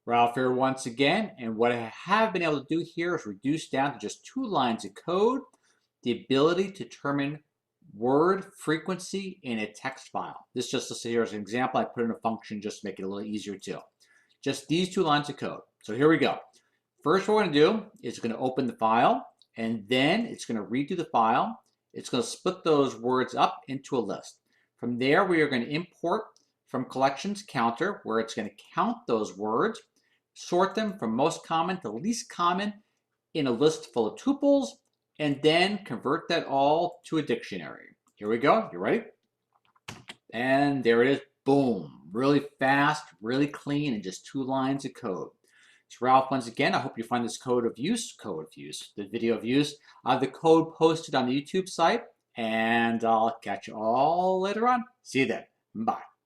Ralph here once again, and what I have been able to do here is reduce down to just 2 lines of code the ability to determine word frequency in a text file. This just to say here as an example, I put in a function just to make it a little easier too. Just these 2 lines of code. So here we go. First, what we're going to do is going to open the file, and then it's going to read through the file. It's going to split those words up into a list. From there, we are going to import from collections counter, where it's going to count those words, sort them from most common to least common in a list full of tuples, and then convert that all to a dictionary. Here we go. You ready? And there it is. Boom. Really fast, really clean, and just 2 lines of code. It's Ralph once again. I hope you find this the video of use, the code posted on the YouTube site, and I'll catch you all later on. See you then. Bye.